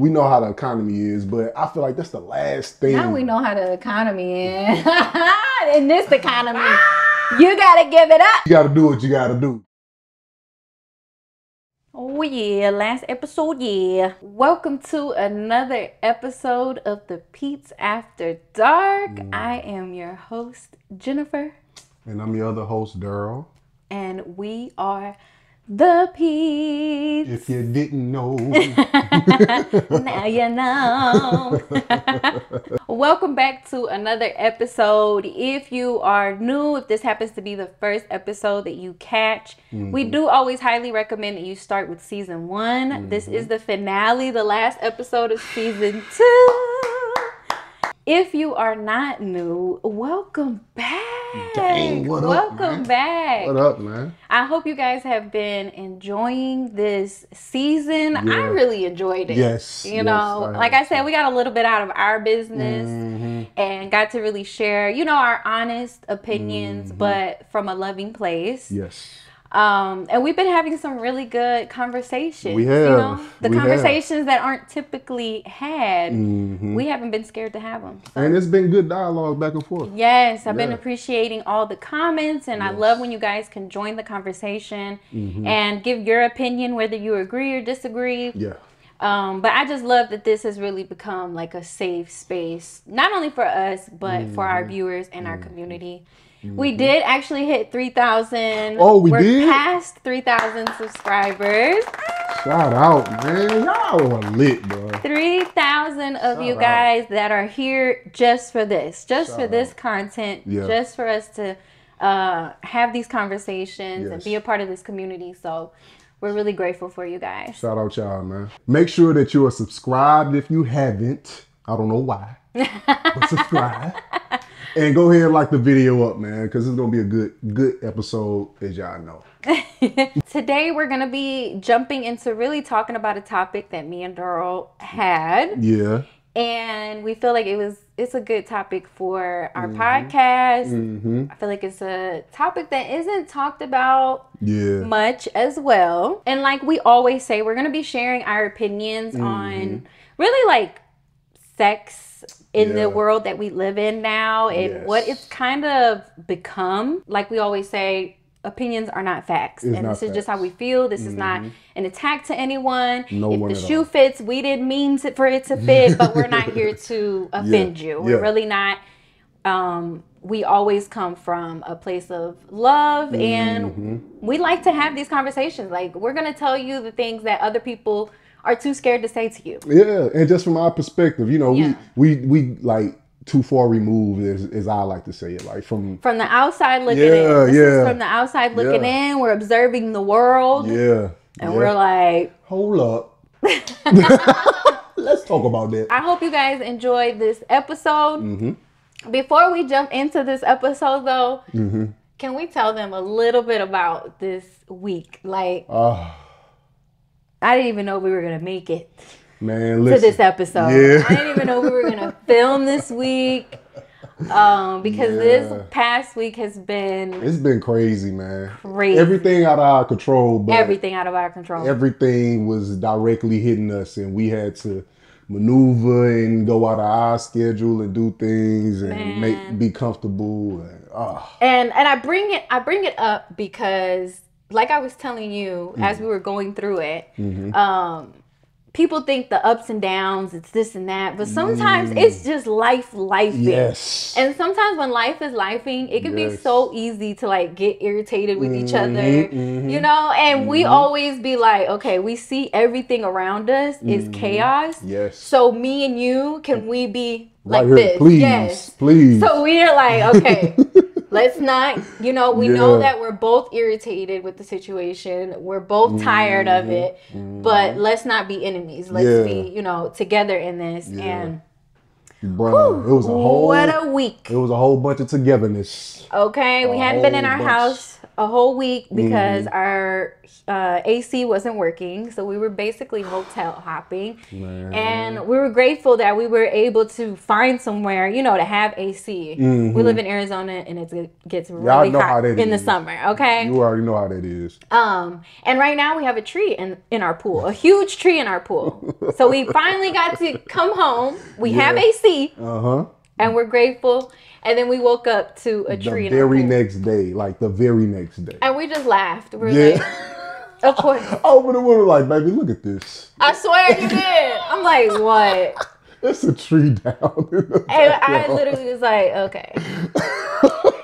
we know how the economy is, but I feel like that's the last thing. Now we know how the economy is. In this economy, you gotta give it up. You gotta do what you gotta do. Oh yeah, last episode, yeah. Welcome to another episode of the Peetes After Dark. I am your host, Jennifer. And I'm your other host, Daryl. And we are the Peetes. If you didn't know. Now you know. Welcome back to another episode. If you are new, if this happens to be the first episode that you catch, we do always highly recommend that you start with season 1. This is the finale, the last episode of season 2. If you are not new, welcome back. Dang, what up, welcome back. What up, man? I hope you guys have been enjoying this season. Yeah. I really enjoyed it. Yes. You know, like I said, we got a little bit out of our business and got to really share, you know, our honest opinions, but from a loving place. Yes. And we've been having some really good conversations. We have. You know? The conversations that aren't typically had, we haven't been scared to have them. So. And it's been good dialogue back and forth. Yes, I've been appreciating all the comments, and I love when you guys can join the conversation and give your opinion, whether you agree or disagree. Yeah. But I just love that this has really become like a safe space, not only for us, but for our viewers and our community. We did actually hit 3,000. Oh, we did? We're past 3,000 subscribers. Shout out, man. Y'all are lit, bro. 3,000 of you guys that are here just for this. Just for this content. Yeah. Just for us to have these conversations and be a part of this community. So we're really grateful for you guys. Shout out y'all, man. Make sure that you are subscribed if you haven't. I don't know why. But subscribe. And go ahead and like the video up, man, because it's going to be a good episode, as y'all know. Today, we're going to be jumping into really talking about a topic that me and Daryl had. Yeah. And we feel like it's a good topic for our podcast. I feel like it's a topic that isn't talked about much as well. And like we always say, we're going to be sharing our opinions on really like sex in the world that we live in now and what it's kind of become. Like we always say, opinions are not facts. And this is just how we feel. This is not an attack to anyone. If the shoe fits, we didn't mean for it to fit, but we're not here to offend you. We're really not. We always come from a place of love and we like to have these conversations. Like we're going to tell you the things that other people are too scared to say to you. Yeah, and just from our perspective, you know, we like too far removed, as I like to say it, like from the outside looking in. This is from the outside looking in. We're observing the world. Yeah, and we're like, hold up. Let's talk about that. I hope you guys enjoyed this episode. Before we jump into this episode, though, can we tell them a little bit about this week? Like. I didn't even know we were going to make it to this episode. I didn't even know we were going to film this week because this past week has been... It's been crazy, man. Crazy. Everything out of our control. But everything out of our control. Everything was directly hitting us and we had to maneuver and go out of our schedule and do things and be comfortable. And I bring it up because... Like I was telling you as we were going through it, people think the ups and downs, it's this and that. But sometimes it's just lifing. Yes. And sometimes when life is lifing, it can be so easy to like get irritated with each other, you know? And we always be like, okay, we see everything around us is chaos. Yes. So me and you, can we be like here, this? Please, please. So we're like, okay. Let's not, you know, we know that we're both irritated with the situation. We're both tired of it, but let's not be enemies. Let's be, you know, together in this. And Bruh, it was a whole... What a week. It was a whole bunch of togetherness. Okay, we hadn't been in our house a whole week because our AC wasn't working. So we were basically hotel hopping. Man. And we were grateful that we were able to find somewhere, you know, to have AC. We live in Arizona and it gets really hot in the summer, okay? You already know how that is. And right now we have a tree in our pool, a huge tree in our pool. So we finally got to come home. We have AC. And we're grateful. And then we woke up to a tree in our pool. The very next day, like the very next day. And we just laughed. We were like, of course. Over the window, like, baby, look at this. I swear you did. I'm like, what? It's a tree down. And I literally was like, okay.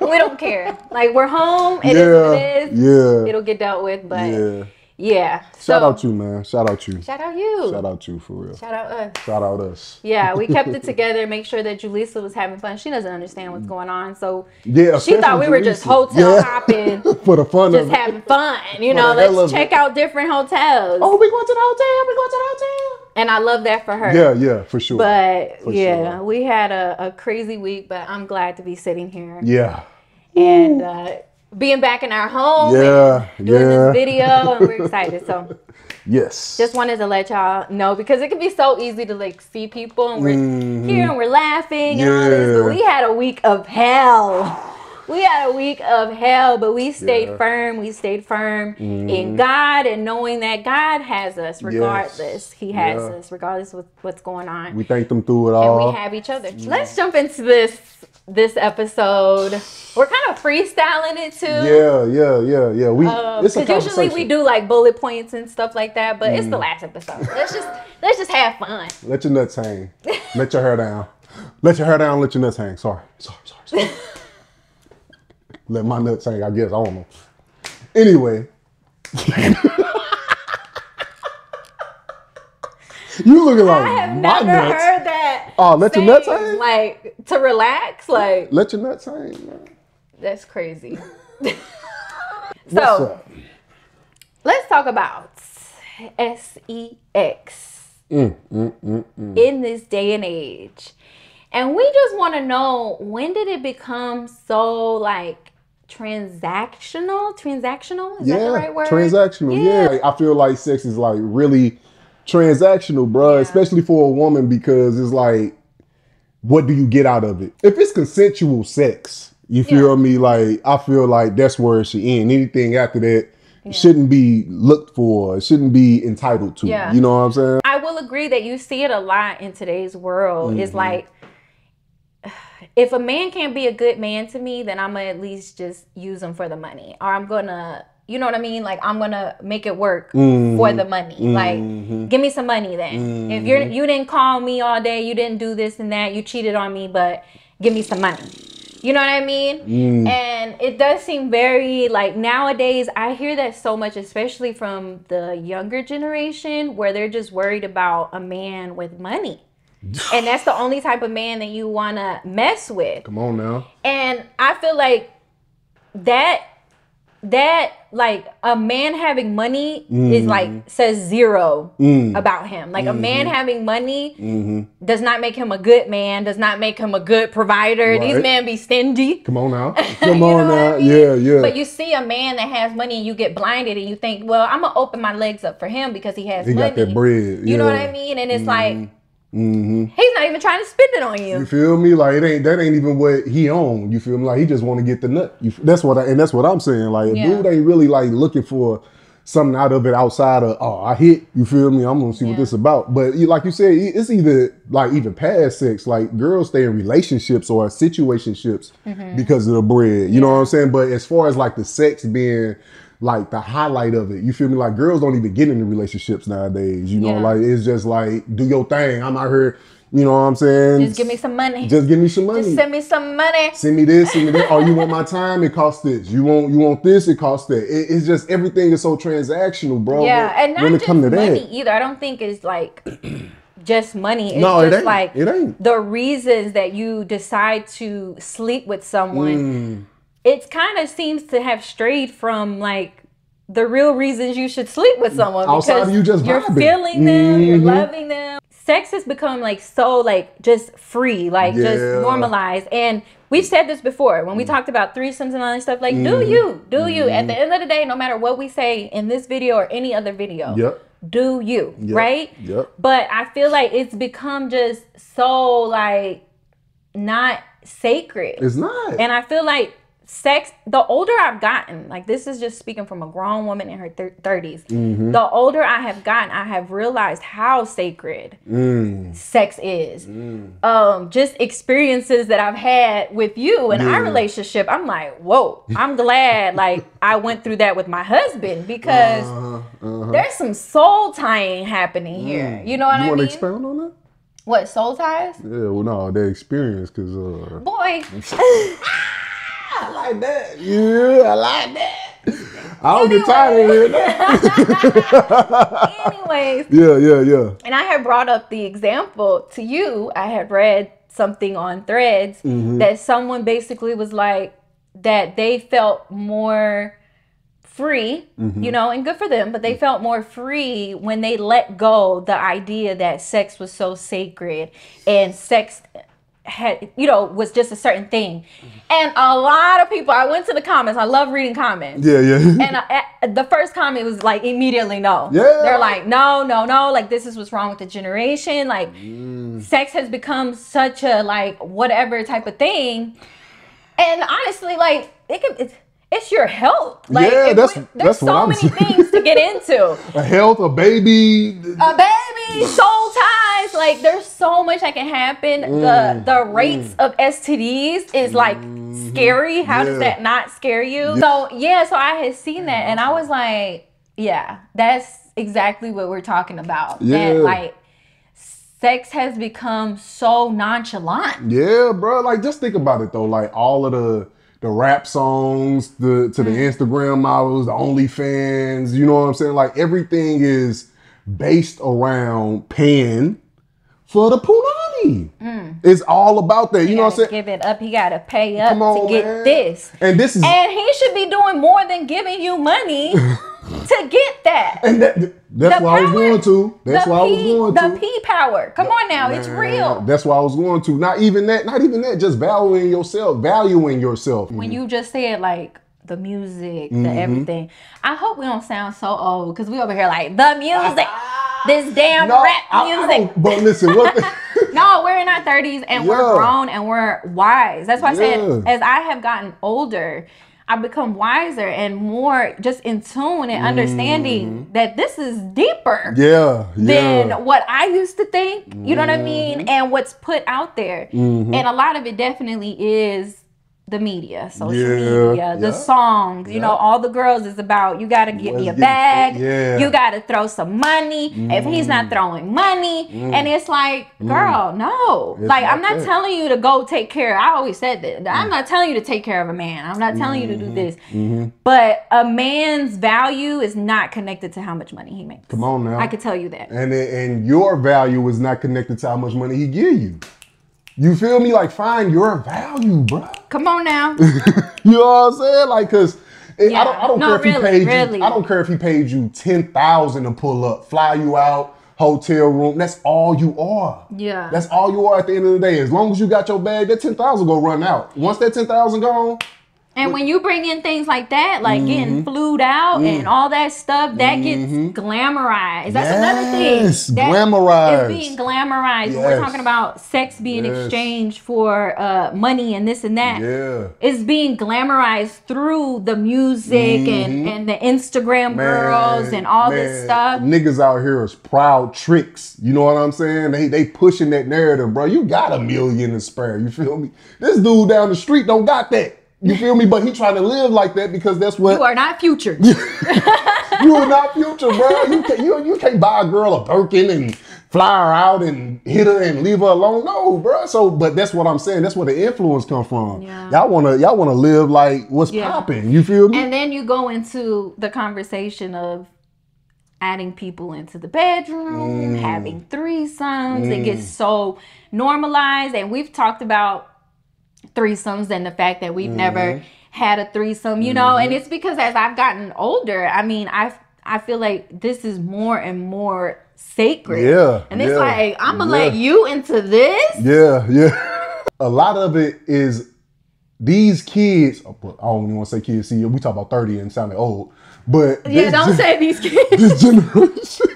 We don't care. Like, we're home. It is what it is. Yeah. It'll get dealt with, but yeah. Shout out you, man. Shout out you. Shout out you. Shout out you, for real. Shout out us. Shout out us. Yeah, we kept it together, make sure that Julissa was having fun. She doesn't understand what's going on, so she thought we were just hotel hopping for the fun just having fun. You know, let's check out different hotels. Oh, we going to the hotel. We going to the hotel. And I love that for her. Yeah, for sure. But we had a crazy week, but I'm glad to be sitting here. Yeah. And being back in our home and doing this video, and we're excited. So yes, just wanted to let y'all know, because it can be so easy to like see people and we're here and we're laughing and all this, but we had a week of hell. We had a week of hell, but we stayed firm. We stayed firm in God, and knowing that God has us regardless. Yes. He has us regardless of what's going on. We thank them through it all. And we have each other. Let's jump into this episode. We're kind of freestyling it too. Yeah. Because usually we do like bullet points and stuff like that, but it's the last episode. Let's just have fun. Let your nuts hang. Let your hair down. Let your hair down. Let your nuts hang. Sorry. Let my nuts hang, I guess. I don't know. Anyway. You looking like I have my never nuts. heard that. Oh, let your nuts hang? Like, to relax? Like, let your nuts hang, man. That's crazy. So, let's talk about sex in this day and age. And we just want to know, when did it become so, like, transactional? Is that the right word? Transactional, yeah. I feel like sex is, like, really transactional, bruh, especially for a woman, because it's like, what do you get out of it? If it's consensual sex, you feel me? Like, I feel like that's where it should end. Anything after that shouldn't be looked for. It shouldn't be entitled to. You know what I'm saying? I will agree that you see it a lot in today's world. It's like, if a man can't be a good man to me, then I'm going to at least just use him for the money. Or I'm going to, you know what I mean? Like, I'm going to make it work for the money. Like, give me some money then. If you didn't call me all day, you didn't do this and that, you cheated on me, but give me some money. You know what I mean? And it does seem very, like, nowadays, I hear that so much, especially from the younger generation, where they're just worried about a man with money. And that's the only type of man that you want to mess with. Come on now. And I feel like that like, a man having money is like, says zero about him. Like, a man having money does not make him a good man, does not make him a good provider. Right. These men be stingy. Come on now. Come on now. I mean? Yeah. But you see a man that has money and you get blinded and you think, well, I'm going to open my legs up for him because he has money. He got that bread. You know what I mean? And it's like, he's not even trying to spend it on you. You feel me? Like, that ain't even what he owned. You feel me? Like, he just want to get the nut. That's what I'm saying. Like, a dude ain't really like looking for something out of it outside of, oh, I hit. You feel me? I'm gonna see what this about. But like you said, it's either like even past sex. Like, girls stay in relationships or situationships because of the bread. You know what I'm saying? But as far as like the sex being like the highlight of it, you feel me? Like, girls don't even get into relationships nowadays. You know, like, it's just like, do your thing. I'm out here, you know what I'm saying? Just give me some money. Just give me some money. Just send me some money. Send me this, send me that. Oh, you want my time? It costs this. You want this? It costs that. It's just, everything is so transactional, bro. Yeah, and not just money either. I don't think it's like just money. It's just like it ain't. The reasons that you decide to sleep with someone. It kind of seems to have strayed from like the real reasons you should sleep with someone. Outside because of you just you're vibing. feeling them, you're loving them. sex has become like so like just free, like just normalized. And we've said this before when we talked about threesomes and all that stuff. Like, do you? At the end of the day, no matter what we say in this video or any other video, do you, right? But I feel like it's become just so like not sacred. It's not. And I feel like sex, the older I've gotten, like this is just speaking from a grown woman in her 30s, the older I have gotten, I have realized how sacred sex is. Just experiences that I've had with you in our relationship, I'm like, whoa, I'm glad like I went through that with my husband, because there's some soul tying happening here. You know what I mean? You want to expound on that? What, soul ties? Yeah, well, no, the experience, because boy. I like that. Yeah, I like that. I don't get tired of hearing that. Anyways. Yeah. And I had brought up the example to you. I had read something on Threads that someone basically was like that they felt more free, you know, and good for them, but they felt more free when they let go the idea that sex was so sacred and sex had, you know, was just a certain thing. And a lot of people, I went to the comments. I love reading comments. And the first comment was like immediately no. They're like, no. Like, this is what's wrong with the generation. Like, sex has become such a like whatever type of thing. And honestly, like it's your health. Like, there's so many things to get into. A health, a baby, soul ties. Like, there's so much that can happen. The rates of STDs is like scary. How does that not scare you? So so I had seen that and I was like, yeah, that's exactly what we're talking about. That like sex has become so nonchalant. Yeah, bro. Like, just think about it though. Like, all of the rap songs, to the Instagram models, the OnlyFans, you know what I'm saying? Like, everything is based around paying for the punani. It's all about that. You know what I'm saying? Give it up. He got to pay up to get this. And he should be doing more than giving you money to get that. And that's what I was going to. That's what I was going to. The P power. Come on now. It's real. That's what I was going to. Not even that. Just valuing yourself. When you just said like the music, the everything. I hope we don't sound so old because we over here like the music. This damn rap music. But listen, no, we're in our 30s and we're grown and we're wise. That's why I said as I have gotten older, I've become wiser and more just in tune and understanding that this is deeper than what I used to think, you know what I mean? And what's put out there. And a lot of it definitely is the media, social media, the songs, you know, all the girls is about, you got to get me a bag, you got to throw some money, if he's not throwing money, and it's like, girl, no, like, I'm not telling you to go take care, I always said that, I'm not telling you to take care of a man, I'm not telling you to do this, but a man's value is not connected to how much money he makes. Come on now. I could tell you that. And your value is not connected to how much money he give you. You feel me? Like, find your value, bro. Come on now. You know what I'm saying? Like, cause I don't care if he paid you. I don't care if he paid you $10,000 to pull up, fly you out, hotel room. That's all you are. Yeah. That's all you are at the end of the day. As long as you got your bag, that $10,000 go run out. Once that $10,000 gone. And when you bring in things like that, like getting flued out and all that stuff, that gets glamorized. That's another thing. Yes, glamorized. It's being glamorized. When we're talking about sex being exchanged for money and this and that. Yeah. It's being glamorized through the music and the Instagram girls and all this stuff. Niggas out here is proud tricks. You know what I'm saying? They pushing that narrative, bro. You got $1 million to spare. You feel me? This dude down the street don't got that. You feel me? But he trying to live like that because that's what... You are not Future. You are not Future, bro. You can't buy a girl a Birkin and fly her out and hit her and leave her alone. No, bro. So, but that's what I'm saying. That's where the influence come from. Yeah. Y'all wanna live like what's popping. You feel me? And then you go into the conversation of adding people into the bedroom, having threesomes. It gets so normalized. And we've talked about threesomes and the fact that we've never had a threesome, you know, and it's because as I've gotten older, I mean, I feel like this is more and more sacred. Yeah. And it's like, I'm going to let you into this? Yeah. A lot of it is these kids, I don't even want to say kids, see, we talk about 30 and sounding old, but don't say these kids. This generation,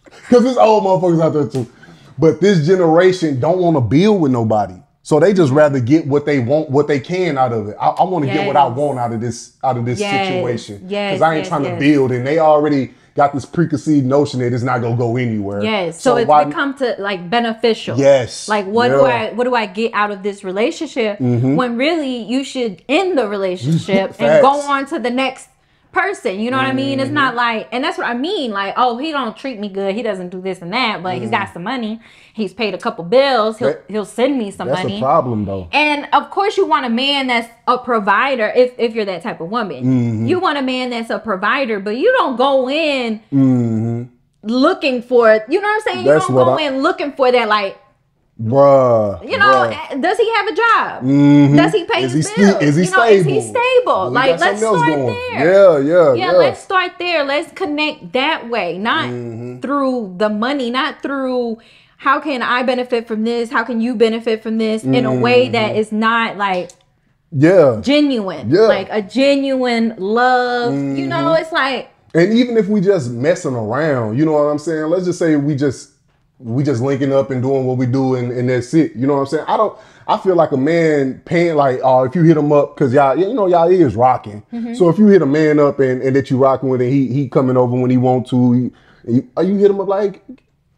because there's old motherfuckers out there too, but this generation don't want to build with nobody. So they just rather get what they want, what they can out of it. I want to get what I want out of this situation. Because I ain't trying to build, and they already got this preconceived notion that it's not gonna go anywhere. Yes. So it's become to like beneficial. Yes. Like what do I get out of this relationship? When really you should end the relationship and go on to the next person. You know what I mean? It's not like, and that's what I mean. Like, oh, he don't treat me good. He doesn't do this and that, but he's got some money. He's paid a couple bills. He'll send me some money. That's a problem though. And of course you want a man that's a provider if you're that type of woman. You want a man that's a provider, but you don't go in looking for, you know what I'm saying? You don't go in looking for that, like, bruh, you know, does he have a job? Does he pay his bills? Is he stable? Is he stable? Like, let's start there. Yeah, let's start there. Let's connect that way, not through the money, not through how can I benefit from this? How can you benefit from this in a way that is not like genuine, like a genuine love. You know, it's like. And even if we just messing around, you know what I'm saying? Let's just say we just linking up and doing what we do and that's it. You know what I'm saying? I feel like a man paying like, if you hit him up, cause y'all is rocking. So if you hit a man up and that you rocking with and he coming over when he want to, you hit him up like,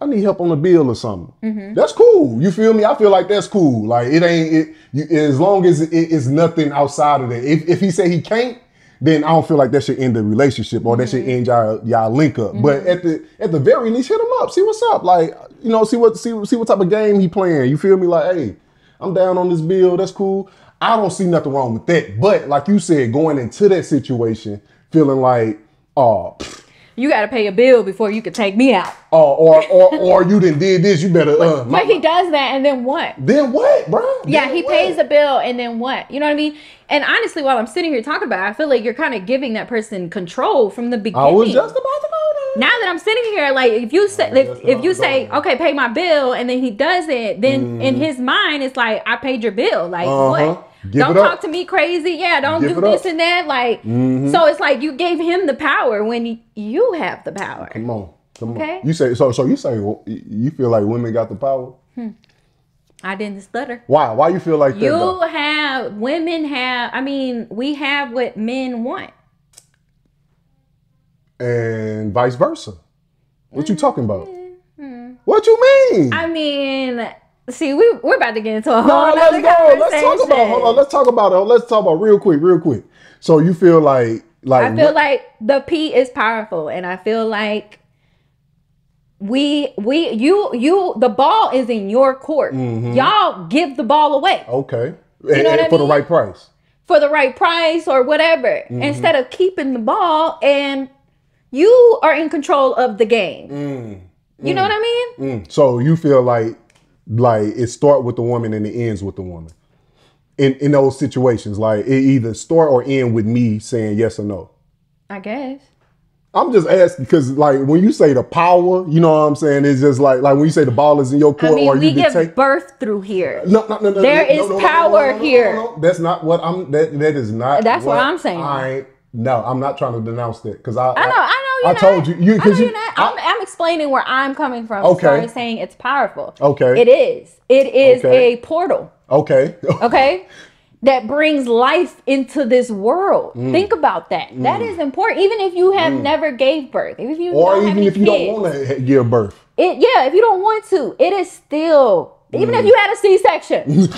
I need help on the bill or something. That's cool. You feel me? I feel like that's cool. Like as long as it's nothing outside of that. If he say he can't, then I don't feel like that should end the relationship or that should end y'all link up. But at the very least, hit him up. See what's up. Like, you know, see what type of game he playing. You feel me? Like, hey, I'm down on this bill. That's cool. I don't see nothing wrong with that. But like you said, going into that situation, feeling like, you got to pay a bill before you can take me out. Or you done did this. You better. But he does that, and then what? Then what, bro? Yeah, he pays a bill, and then what? You know what I mean? And honestly, while I'm sitting here talking about it, I feel like you're kind of giving that person control from the beginning. I was just about to go there. Now that I'm sitting here, like if you say, okay, pay my bill, and then he does it, then in his mind it's like, I paid your bill. Like what? Don't talk to me crazy. Yeah, don't do this and that. Like, so it's like you gave him the power when you have the power. Come on. You say so you say you feel like women got the power? I didn't stutter. Why? Why you feel like that? We have what men want. And vice versa. What you talking about? What you mean? I mean, see, we're about to get into a whole other conversation. Let's talk about real quick. So you feel like I feel like the P is powerful, and I feel like the ball is in your court. Y'all give the ball away. Okay. You know what I mean? For the right price. For the right price or whatever. Instead of keeping the ball, and you are in control of the game. You know what I mean? So you feel like it start with the woman and it ends with the woman. In those situations, like it either start or end with me saying yes or no. I guess. I'm just asking because, like, when you say the power, you know what I'm saying? It's just like when you say the ball is in your court, or we give birth through here. No. There is power here. No. That's not what I'm. That is not. That's what I'm saying. I'm not trying to denounce that because I know. I told you. I'm explaining where I'm coming from. Okay. Started saying it's powerful. Okay. It is. It is a portal. Okay. Okay. That brings life into this world. Think about that. That is important. Even if you have never gave birth, if you don't want to give birth. If you don't want to, it is still, even if you had a C-section,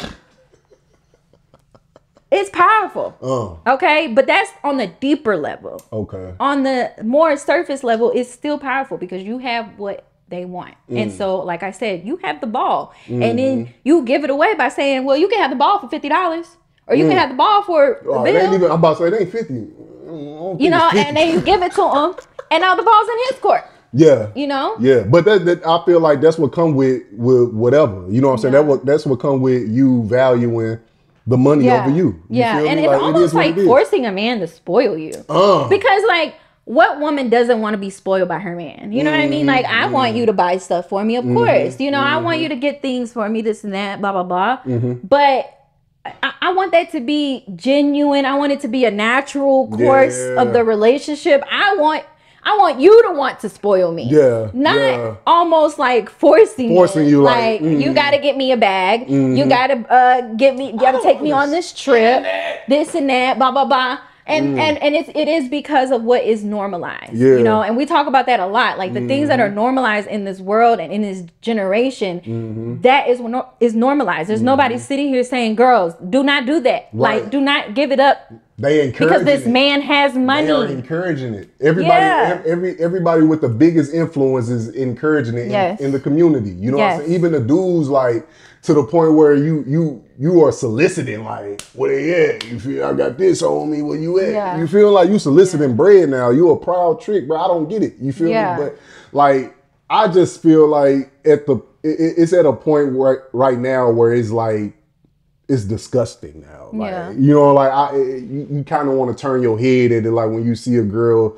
it's powerful. Okay, but that's on the deeper level. Okay. On the more surface level, it's still powerful because you have what they want. And so, like I said, you have the ball, and then you give it away by saying, well, you can have the ball for $50. Or you can have the ball for the bill. I'm about to say, it ain't 50. You know, 50. And then you give it to him, and now the ball's in his court. Yeah. You know? Yeah. But that I feel like that's what come with whatever. You know what I'm saying? That's what come with you valuing the money over you. And it's almost like forcing a man to spoil you. Because, like, what woman doesn't want to be spoiled by her man? You know what I mean? Like, I want you to buy stuff for me, of course. You know, I want you to get things for me, this and that, blah, blah, blah. But I want that to be genuine. I want it to be a natural course of the relationship. I want you to want to spoil me. Not almost like forcing you like you got to get me a bag. You got to gotta take me on this trip, this and that, blah, blah, blah. And it is because of what is normalized, you know, and we talk about that a lot. Like the things that are normalized in this world and in this generation, that is normalized. There's nobody sitting here saying, girls, do not do that. Like, do not give it up. They encourage because this man has money. They are encouraging it. Everybody with the biggest influence is encouraging it in the community. You know what I'm saying? Even the dudes, like, to the point where you are soliciting, like, where they at? You feel I got this on me, where you at? You feel like you soliciting bread now. You a proud trick, bro. I don't get it. You feel me? But like, I just feel like it's at a point where right now where it's like, it's disgusting now. Like, you know, like you kind of want to turn your head at it. Like when you see a girl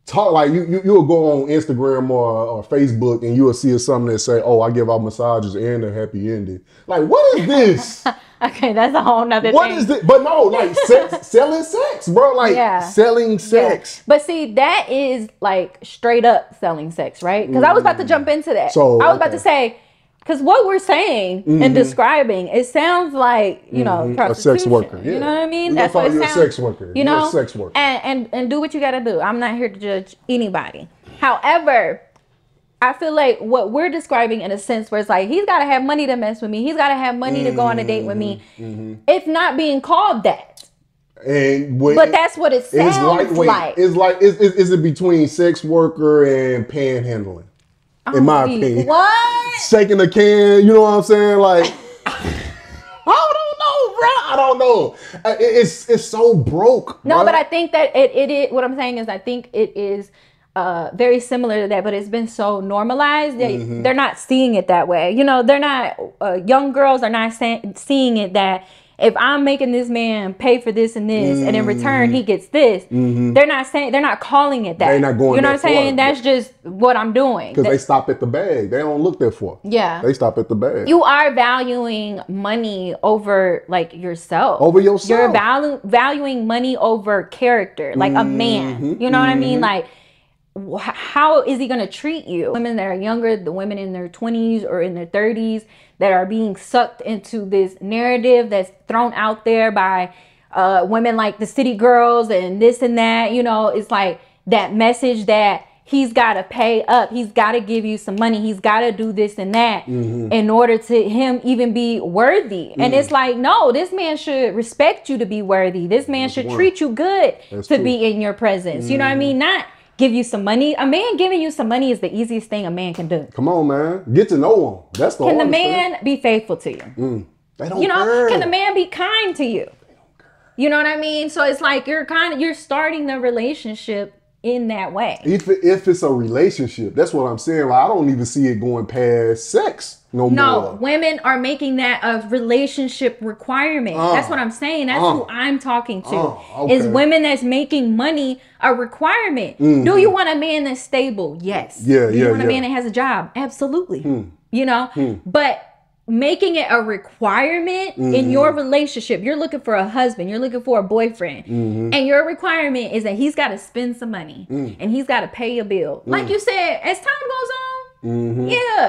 talk, like you'll go on Instagram or Facebook and you'll see something that say, "Oh, I give out massages and a happy ending." Like, what is this? Okay, that's a whole nother thing. What is this? But no, like selling sex, bro. Like selling sex. But see, that is like straight up selling sex, right? Because I was about to jump into that. So I was about to say, because what we're saying and describing, it sounds like, you know, prostitution. A sex worker. Yeah. You know what I mean? That's what it sounds. You're a sex worker. You know, you're a sex worker. And do what you got to do. I'm not here to judge anybody. However, I feel like what we're describing in a sense where it's like, he's got to have money to mess with me. He's got to have money to go on a date with me. It's not being called that. But that's what it sounds like. It's like, is it between sex worker and panhandling? In my opinion. What? Shaking a can, you know what I'm saying? Like, I don't know. It's so broke. No, but I think that it what I'm saying is I think it is very similar to that, but it's been so normalized that they're not seeing it that way. You know, they're not, young girls are not seeing it that if I'm making this man pay for this and this, and in return he gets this, they're not calling it that. They're not going. You know what I'm saying? That's just what I'm doing. Because they stop at the bag. They don't look there for. Yeah. They stop at the bag. You are valuing money over like yourself. Over yourself. You're valuing money over character, like a man. You know what I mean? Like, how is he going to treat you? Women that are younger, the women in their 20s or in their 30s that are being sucked into this narrative that's thrown out there by women like the city girls and this and that, you know, it's like that message that he's got to pay up. He's got to give you some money. He's got to do this and that in order to him even be worthy. And it's like, no, this man should respect you to be worthy. This man should treat you good to be in your presence. You know what I mean? Not give you some money. A man giving you some money is the easiest thing a man can do. Come on, man. Get to know him. That's the Can the man be faithful to you? They don't You know, care. can the man be kind to you? They don't care. You know what I mean? So it's like you're starting the relationship in that way. If it's a relationship, that's what I'm saying. Like, I don't even see it going past sex no more. No, women are making that a relationship requirement. That's what I'm saying. That's who I'm talking to. Is women that's making money a requirement. Do you want a man that's stable? Yes. Yeah, Do you want a man that has a job? Absolutely. You know, but making it a requirement in your relationship, you're looking for a husband, you're looking for a boyfriend, and your requirement is that he's got to spend some money and he's got to pay a bill. Like you said, as time goes on,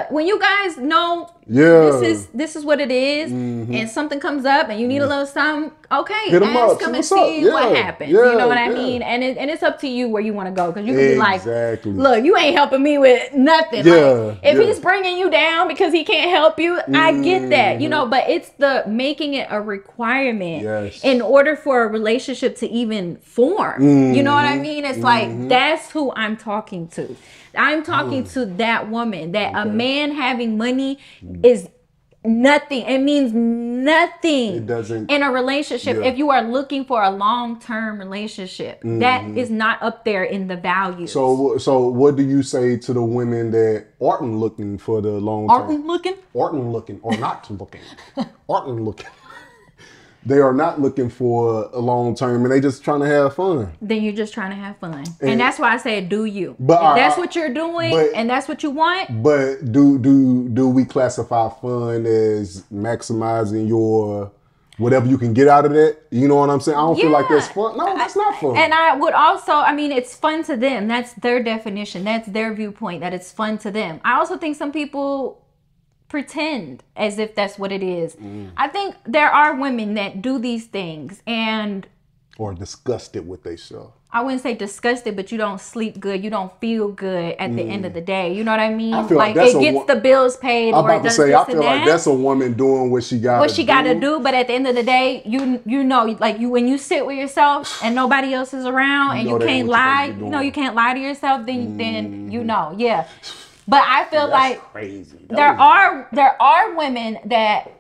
when you guys know this is what it is, and something comes up and you need a little something, okay, ask him and see what happens. You know what I mean? And it's up to you where you want to go, because you can be like, look, you ain't helping me with nothing. Like, if he's bringing you down because he can't help you, I get that, you know, but it's the making it a requirement in order for a relationship to even form. You know what I mean? It's like, that's who I'm talking to. I'm talking to that woman, that a man having money is nothing. It means nothing. It doesn't in a relationship. If you are looking for a long-term relationship, that is not up there in the values. So what do you say to the women that aren't looking for the long term? Aren't looking or not looking. Aren't looking. they are not looking for a long term, and they just trying to have fun. Then you're just trying to have fun, and that's why I said, do you? But if that's what you're doing, and that's what you want. But do we classify fun as maximizing your whatever you can get out of that? You know what I'm saying? I don't feel like that's fun. No, that's not fun. And I would also, I mean, it's fun to them. That's their definition. That's their viewpoint. That it's fun to them. I also think some people pretend as if that's what it is. I think there are women that do these things and or disgusted with themselves. I wouldn't say disgusted, but you don't sleep good. You don't feel good at the end of the day. You know what I mean? I feel like it gets the bills paid. I'm about to say, I feel like that's a woman doing what she got to do. But at the end of the day, you know, like when you sit with yourself and nobody else is around and you can't lie, you can't lie to yourself, then you know, yeah. But I feel like crazy. There are women that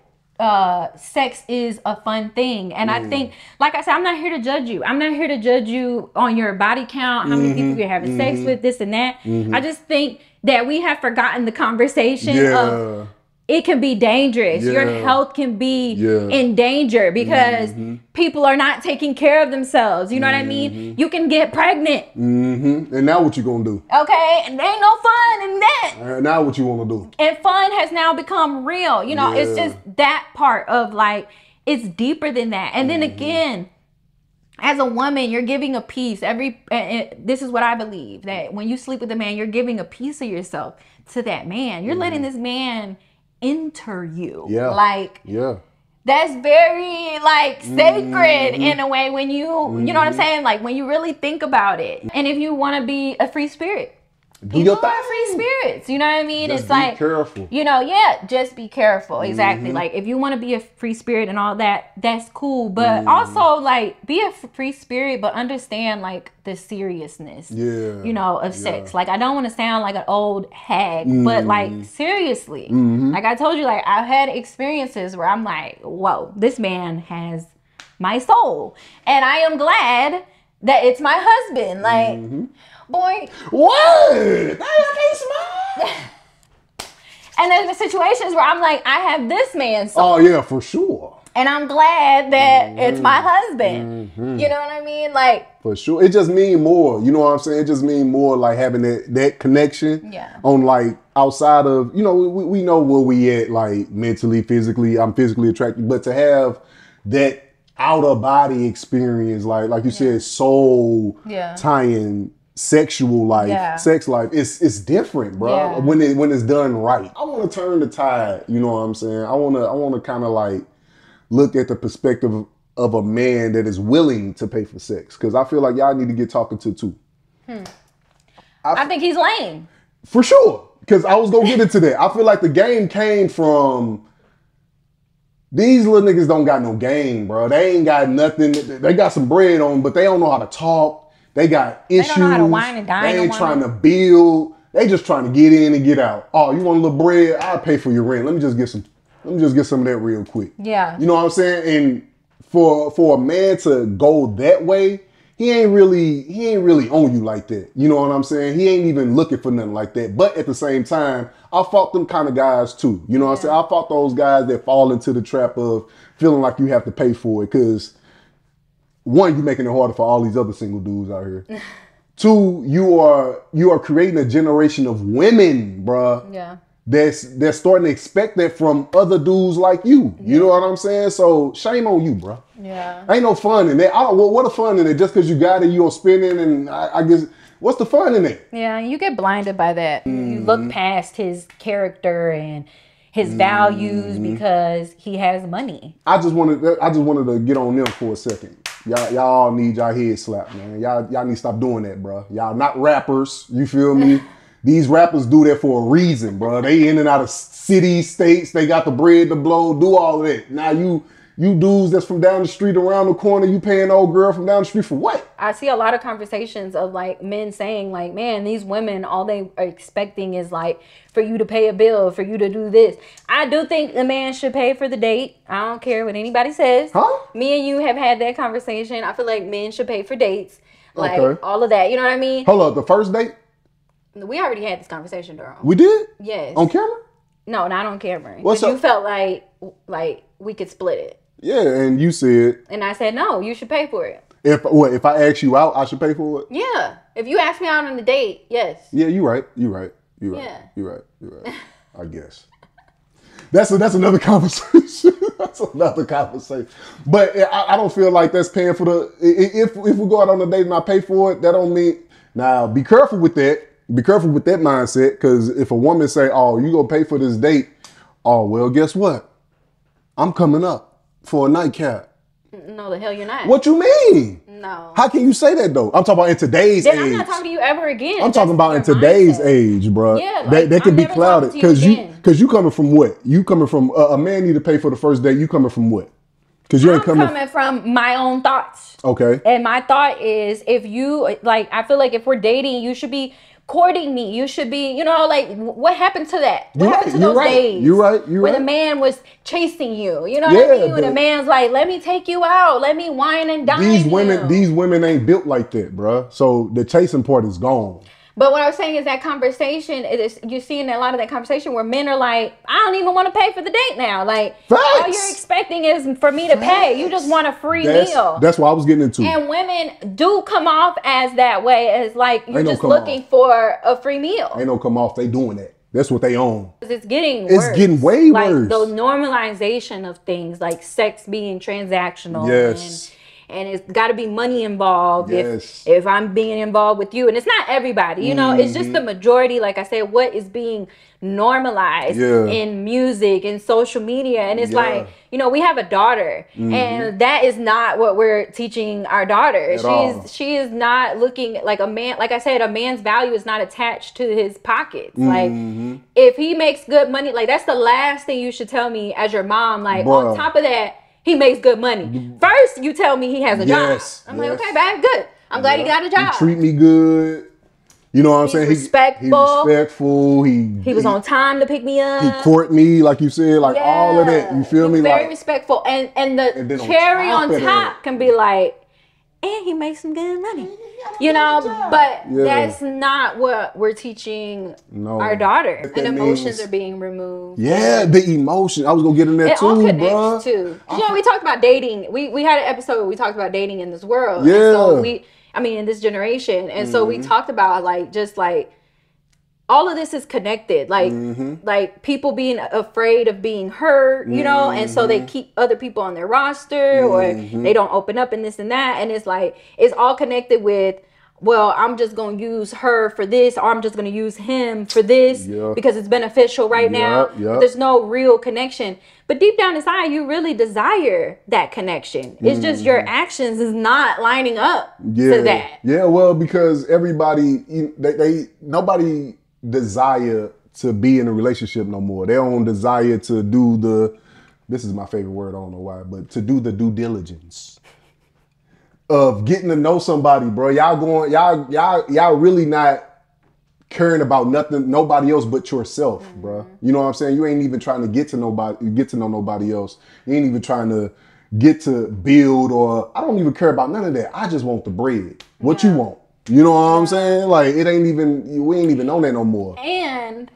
sex is a fun thing, and I think, like I said, I'm not here to judge you. I'm not here to judge you on your body count, how many people you're having sex with, this and that. I just think that we have forgotten the conversation of it can be dangerous. Your health can be in danger because people are not taking care of themselves. You know what I mean? You can get pregnant. And now what you gonna do? Okay, and there ain't no fun in that. Now what you wanna do? And fun has now become real. You know, it's just that part of like, it's deeper than that. And then again, as a woman, you're giving a piece. This is what I believe, that when you sleep with a man, you're giving a piece of yourself to that man. You're letting this man enter you. That's very like sacred in a way when you know what I'm saying, like when you really think about it. And if you want to be a free spirit, people are free spirits, you know what I mean? Just it's like, careful. You know, just be careful. Exactly. Like if you want to be a free spirit and all that, that's cool. But also like be a free spirit, but understand like the seriousness, you know, of sex. Like I don't want to sound like an old hag, but like seriously, like I told you, like I've had experiences where I'm like, whoa, this man has my soul. And I am glad that it's my husband. Like, boy, what? I can't smile. And there's the situations where I'm like, I have this man's soul. Oh yeah, for sure. And I'm glad that it's my husband. You know what I mean? Like, for sure. It just mean more. You know what I'm saying? It just mean more like having that connection on like outside of, you know, we know where we at like mentally, physically. I'm physically attracted, but to have that outer body experience, like you said, soul tying sexual life, sex life, it's different, bro. When it's done right. I want to turn the tide, you know what I'm saying? I want to kind of like look at the perspective of a man that is willing to pay for sex, because I feel like y'all need to get talking to too. I think he's lame. For sure, because I was gonna get into that. I feel like the game came from these little niggas don't got no game, bro. They ain't got nothing. They got some bread on, but they don't know how to talk. They got issues. They don't know how to wine and dine. They ain't trying to build. They just trying to get in and get out. Oh, you want a little bread? I'll pay for your rent. Let me just get some of that real quick. Yeah. You know what I'm saying? And for a man to go that way, he ain't really on you like that. You know what I'm saying? He ain't even looking for nothing like that. But at the same time, I fought them kind of guys too. You know what I'm saying? I fought those guys that fall into the trap of feeling like you have to pay for it, because one, you're making it harder for all these other single dudes out here. Two, you are creating a generation of women, bruh. Yeah. That's starting to expect that from other dudes like you. You know what I'm saying? So shame on you, bro. Yeah. Ain't no fun in that. What a fun in it? Just because you got it, you gonna spend it, and I guess what's the fun in it? Yeah, you get blinded by that. You look past his character and his values because he has money. I just wanted to get on them for a second. Y'all need y'all head slapped, man. Y'all need to stop doing that, bro. Y'all not rappers. You feel me? These rappers do that for a reason, bro. They in and out of cities, states. They got the bread to blow. Do all of that. Now you dudes that's from down the street, around the corner, you paying old girl from down the street for what? I see a lot of conversations of like men saying like, man, these women, all they are expecting is like for you to pay a bill, for you to do this. I do think the man should pay for the date. I don't care what anybody says. Huh? Me and you have had that conversation. I feel like men should pay for dates. Like all of that. You know what I mean? Hold up, the first date? We already had this conversation, Durham. We did? Yes. On camera? No, not on camera. What's up? You felt like we could split it. Yeah, and you said. And I said, no, you should pay for it. If I ask you out, I should pay for it? Yeah. If you ask me out on a date, yes. Yeah, you're right. Yeah. You're right. I guess. That's another conversation. That's another conversation. But I don't feel like that's paying for the. If we go out on a date and I pay for it, that don't mean. Now be careful with that. Be careful with that mindset, because if a woman say, "Oh, you gonna pay for this date," oh well, guess what? I'm coming up for a nightcap. No, the hell you're not. What you mean? No. How can you say that though? I'm talking about in today's age. I'm not talking to you ever again. I'm talking about in today's age, bro. Yeah, like, that can be clouded because you coming from what? You coming from a man need to pay for the first date. You coming from what? Because you ain't coming from my own thoughts. Okay. And my thought is, if you like, I feel like if we're dating, you should be courting me. You should be, like, what happened to that? What happened to those days? You're right. Where the man was chasing you. You know what I mean? When the man's like, let me take you out. Let me wine and dine These women ain't built like that, bruh. So the chasing part is gone. But what I was saying is that conversation, you're seeing a lot of that conversation where men are like, I don't even want to pay for the date now. Like, all you're expecting is for me to pay. You just want a free meal. That's what I was getting into. And women do come off as that way, as like you're just looking for a free meal. Ain't no come off. They doing that. That's what they own. It's getting worse. It's getting way worse. Like the normalization of things, like sex being transactional. Yes. And it's got to be money involved. Yes. If I'm being involved with you, and it's not everybody, it's just the majority. Like I said, what is being normalized in music and social media, and it's like, we have a daughter, and that is not what we're teaching our daughter. She is not looking like a man. Like I said, a man's value is not attached to his pockets. Like if he makes good money, like that's the last thing you should tell me as your mom. Like on top of that, he makes good money. First, you tell me he has a job. I'm like, okay, babe, good. I'm glad he got a job. He treat me good. You know what I'm saying? Respectful. He respectful. He was on time to pick me up. He court me, like you said, like all of that. You feel me? Very respectful. And the cherry on top can be like, and he makes some good money. But that's not what we're teaching our daughter. And emotions are being removed. Yeah, the emotion. I was gonna get in there too, bro. Too. We talked about dating. We had an episode where we talked about dating in this world. Yeah. And so in this generation. And so we talked about all of this is connected. Like people being afraid of being hurt, and so they keep other people on their roster or they don't open up and this and that. And it's like, it's all connected with, well, I'm just going to use her for this, or I'm just going to use him for this because it's beneficial right now. There's no real connection. But deep down inside, you really desire that connection. It's just your actions is not lining up to that. Yeah, well, because everybody, nobody desire to be in a relationship no more. They don't desire to do this is my favorite word, I don't know why, but to do the due diligence of getting to know somebody, bro. Y'all really not caring about nobody else but yourself, bro. You know what I'm saying? You ain't even trying to get to know nobody else. You ain't even trying to get to build, or I don't even care about none of that. I just want the bread. What you want? You know what I'm saying? Like, we ain't even on that no more. And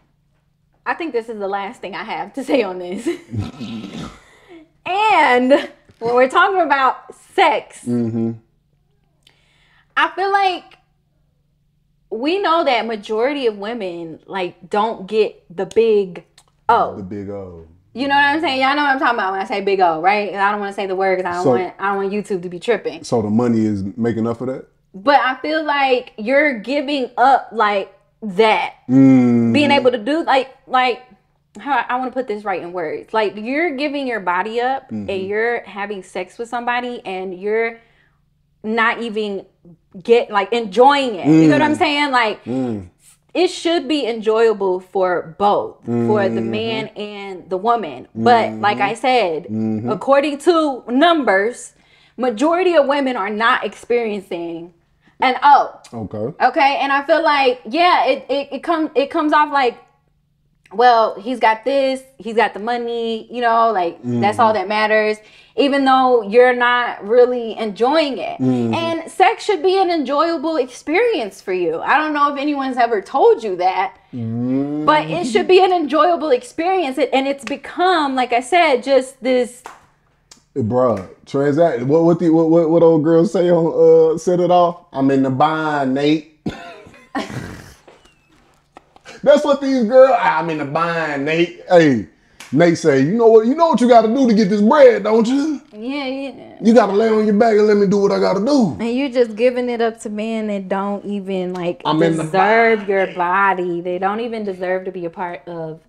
I think this is the last thing I have to say on this. And when we're talking about sex, I feel like we know that majority of women don't get the big O. The big O. You know what I'm saying? Y'all know what I'm talking about when I say big O, right? And I don't want to say the word because I don't want YouTube to be tripping. So the money is making up for that? But I feel like you're giving up that. Being able to do how I want to put this right in words. Like, you're giving your body up and you're having sex with somebody and you're not even enjoying it. You know what I'm saying? It should be enjoyable for both, for the man and the woman. But like I said, according to numbers, majority of women are not experiencing an O. Okay. And I feel like, it comes off like, well, he's got this, he's got the money, that's all that matters, even though you're not really enjoying it. And sex should be an enjoyable experience for you. I don't know if anyone's ever told you that, but it should be an enjoyable experience. And it's become, like I said, just this Bruh, transact. What old girl say on Set It Off? I'm in the bind, Nate. That's what these girls. I'm in the bind, Nate. Hey, Nate say, you know what you got to do to get this bread, don't you? Yeah. You got to lay on your back and let me do what I got to do. And you're just giving it up to men that don't even deserve your body. They don't even deserve to be a part of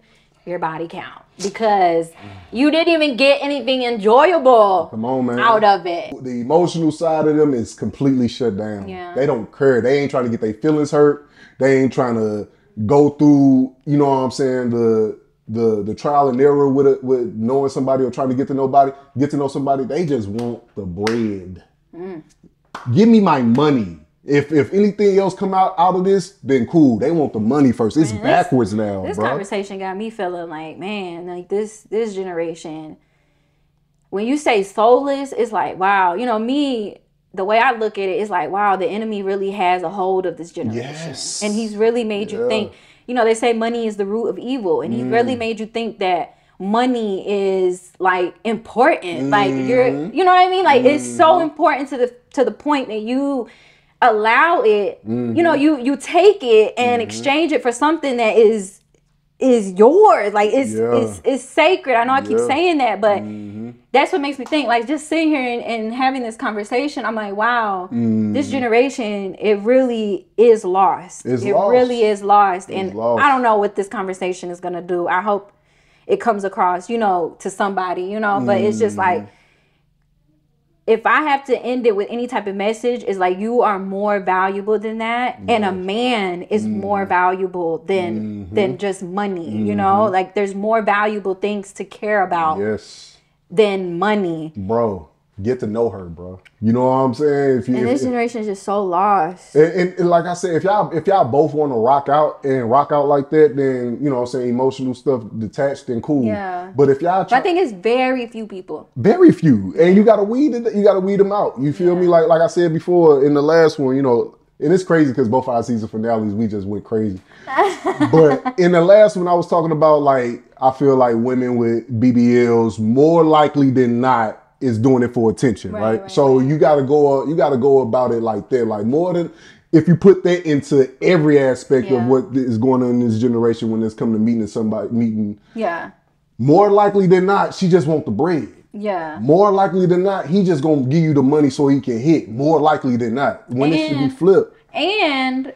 your body count because you didn't even get anything enjoyable out of it. The emotional side of them is completely shut down. Yeah. They don't care. They ain't trying to get their feelings hurt. They ain't trying to go through, you know what I'm saying, the trial and error with knowing somebody or trying to get to know somebody. They just want the bread. Give me my money. If anything else come out of this, then cool. They want the money first. It's backwards now, This conversation got me feeling like, man, like this generation, when you say soulless, it's like, wow, you know, me, the way I look at it is like, wow, the enemy really has a hold of this generation. Yes. And he's really made you think, you know, they say money is the root of evil. And he's really made you think that money is like important. Like you know what I mean? Like it's so important to the point that you allow it, you know, you take it and exchange it for something that is yours. Like it's sacred. I know I keep saying that, but that's what makes me think, like, just sitting here and having this conversation, I'm like, wow, this generation, it really is lost. Really is lost. And I don't know what this conversation is gonna do. I hope it comes across, you know, to somebody, you know, but it's just like, if I have to end it with any type of message, it's like, you are more valuable than that. And a man is more valuable than just money, you know? Like, there's more valuable things to care about than money. Bro, get to know her, bro. You know what I'm saying? This generation is just so lost. And like I said, if y'all both want to rock out like that, then, you know what I'm saying, emotional stuff detached, then cool. Yeah. But if y'all I think it's very few people. Very few. And you gotta weed them out. You feel me? Like I said before in the last one, you know, and it's crazy because both our season finales, we just went crazy. But in the last one, I was talking about, like, I feel like women with BBLs more likely than not is doing it for attention, right? So you gotta go about it like that, like more than if you put that into every aspect of what is going on in this generation when it's coming to meeting. Yeah. More likely than not, she just want the bread. Yeah. More likely than not, he just gonna give you the money so he can hit. More likely than not, when it should be flipped. And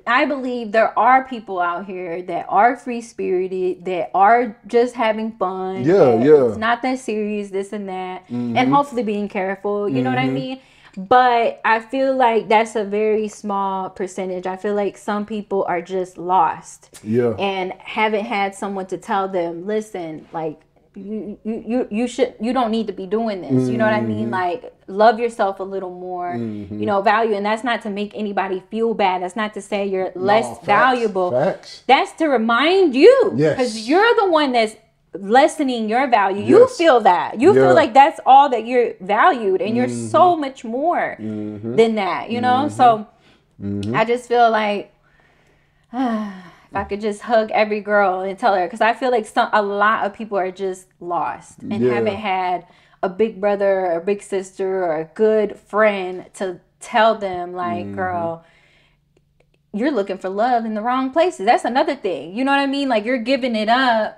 I believe there are people out here that are free-spirited, that are just having fun. It's not that serious, this and that. And hopefully being careful, you know what I mean? But I feel like that's a very small percentage. I feel like some people are just lost. Yeah. And haven't had someone to tell them, listen, like, you don't need to be doing this. You know what I mean? Like, love yourself a little more, you know, value. And that's not to make anybody feel bad. That's not to say you're less valuable. That's to remind you, because you're the one that's lessening your value. You feel that. You feel like that's all that you're valued, and you're so much more than that, you know? So I just feel like if I could just hug every girl and tell her, because I feel like a lot of people are just lost and haven't had a big brother or a big sister or a good friend to tell them, like, girl, you're looking for love in the wrong places. That's another thing. You know what I mean? Like, you're giving it up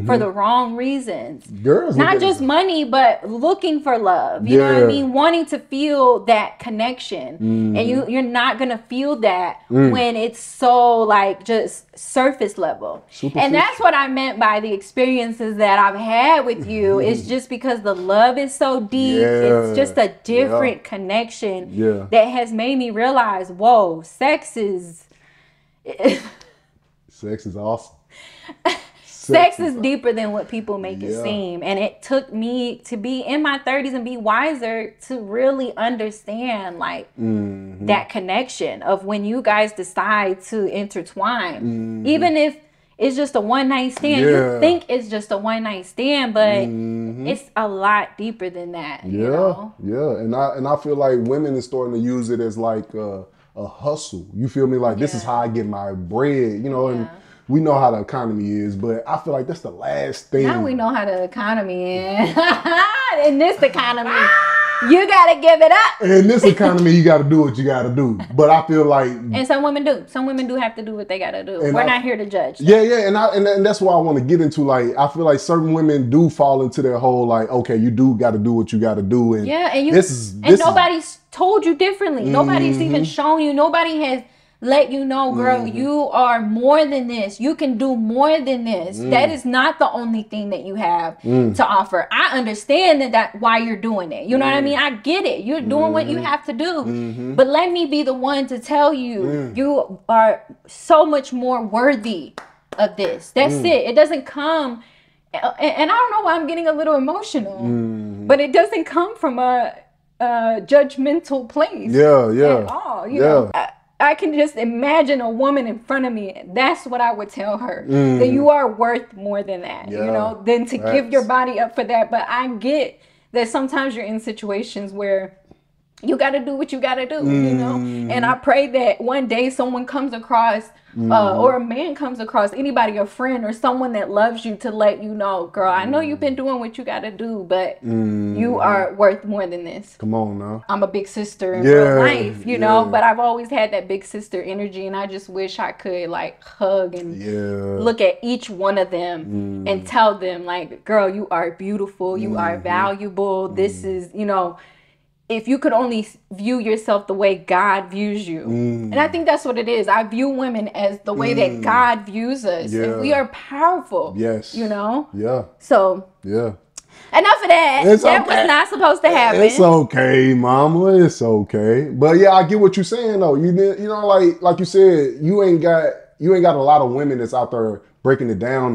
for the wrong reasons. Girls, not just money, but looking for love. You know what I mean? Wanting to feel that connection. And you're not going to feel that when it's so, like, just surface level. And that's what I meant by the experiences that I've had with you. It's just because the love is so deep. It's just a different connection that has made me realize, whoa, sex is awesome. Sex is deeper than what people make it seem. And it took me to be in my 30s and be wiser to really understand, like, that connection of when you guys decide to intertwine. Even if it's just a one-night stand. You think it's just a one-night stand, but it's a lot deeper than that. You know? And I feel like women is starting to use it as like a hustle. You feel me? Like, this is how I get my bread, you know, and we know how the economy is, but I feel like that's the last thing. Now we know how the economy is. In this economy, you gotta give it up. In this economy, you gotta do what you gotta do. But I feel like, and some women do. Some women do have to do what they gotta do. We're not here to judge. Yeah, and that's why I want to get into, like, I feel like certain women do fall into their whole, like, okay, you do got to do what you got to do, and nobody's told you differently. Nobody's even shown you. Nobody has let you know, girl, you are more than this. You can do more than this. That is not the only thing that you have to offer. I understand that why you're doing it. You know what I mean? I get it. You're doing what you have to do. But let me be the one to tell you, you are so much more worthy of this. That's it. It doesn't come, and I don't know why I'm getting a little emotional, but it doesn't come from a judgmental place. At all. You know, I can just imagine a woman in front of me. That's what I would tell her. That you are worth more than that, you know, than to give your body up for that. But I get that sometimes you're in situations where you got to do what you got to do, you know. And I pray that one day someone comes across or a man comes across, anybody, a friend or someone that loves you, to let you know, girl, I know you've been doing what you got to do, but you are worth more than this. Come on now. I'm a big sister in real life, you know, but I've always had that big sister energy, and I just wish I could, like, hug and look at each one of them and tell them, like, girl, you are beautiful, you are valuable. This is, you know, if you could only view yourself the way God views you. And I think that's what it is. I view women as the way that God views us. And we are powerful. Yes. You know? Yeah. So. Yeah. Enough of that. Was not supposed to happen. It's okay, mama. It's okay. But yeah, I get what you're saying though. You know, like you said, you ain't got a lot of women that's out there breaking it down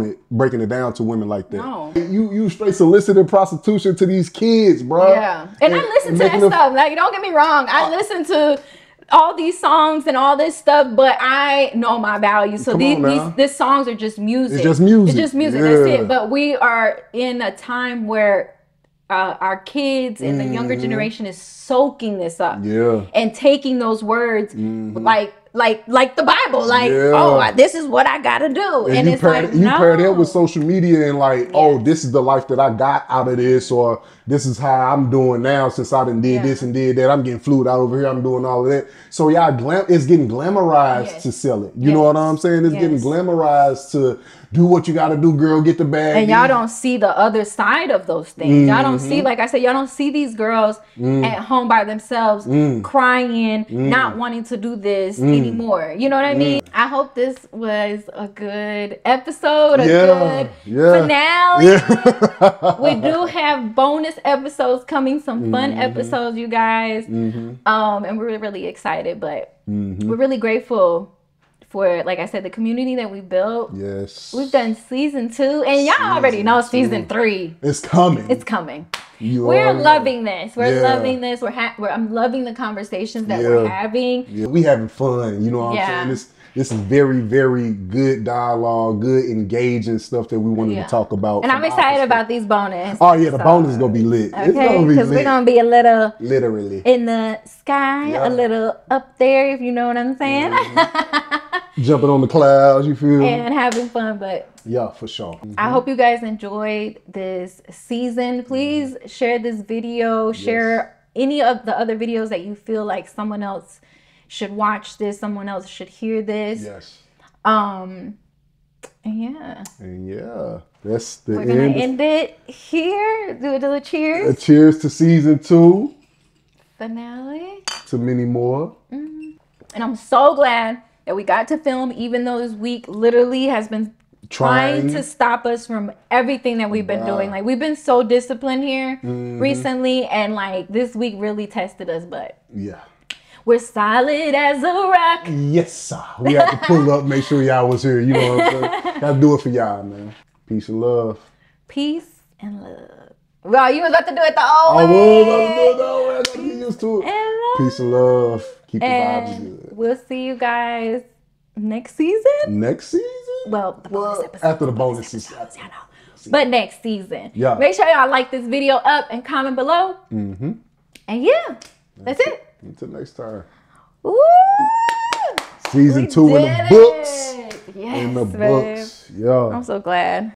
to women like that. No. You straight solicited prostitution to these kids, bro. Yeah. And I listen to that stuff. Like, don't get me wrong. I listen to all these songs and all this stuff, but I know my value. So these songs are just music. It's just music. It's just music. Yeah. That's it. But we are in a time where our kids and the younger generation is soaking this up. Yeah. And taking those words like the Bible, like, oh, this is what I gotta do. And it's like, you pair that with social media and like, oh, this is the life that I got out of this, or this is how I'm doing now since I done did this and did that. I'm getting flued out over here. I'm doing all of that. So it's getting glamorized to sell it. You know what I'm saying? It's getting glamorized to do what you got to do, girl. Get the bag. And y'all don't see the other side of those things. Y'all don't see, like I said, y'all don't see these girls at home by themselves crying, not wanting to do this anymore. You know what I mean? I hope this was a good episode, a good finale. We do have bonus episodes coming, some fun episodes, you guys. And we're really excited, but we're really grateful for, like I said, the community that we built. Yes. We've done season 2, and y'all already know season 3. It's coming. It's coming. We're loving this. We're loving this. I'm loving the conversations that we're having. Yeah, we having fun. You know what I'm saying? This is very, very good dialogue, good engaging stuff that we wanted to talk about. And I'm excited about these bonus. Oh yeah, the bonus is gonna be lit. Okay, because we're gonna be a little literally in the sky, a little up there, if you know what I'm saying. Jumping on the clouds, you feel? And having fun, but yeah, for sure. I hope you guys enjoyed this season. Please share this video, share any of the other videos that you feel like someone else should watch this, someone else should hear this. Yes. And yeah, that's the end. We're gonna end it here. Do a cheers. A cheers to season 2. Finale. To many more. And I'm so glad that we got to film, even though this week literally has been trying to stop us from everything that we've been doing. Like, we've been so disciplined here recently, and like this week really tested us, but we're solid as a rock. Yes, sir. We have to pull up, make sure y'all was here. You know what I'm saying? Gotta do it for y'all, man. Peace and love. Peace and love. Well, you was about to do it the old way. I was about to do it the old way. I gotta get used to it. Peace and love. Keep the vibes good. We'll see you guys next season. Next season? Well, the bonus episode. After the bonus episodes. But next season. Yeah. Make sure y'all like this video up and comment below. And yeah, that's it. Until next time. Ooh, season 2 in the books. Yes. the books. Yeah. I'm so glad.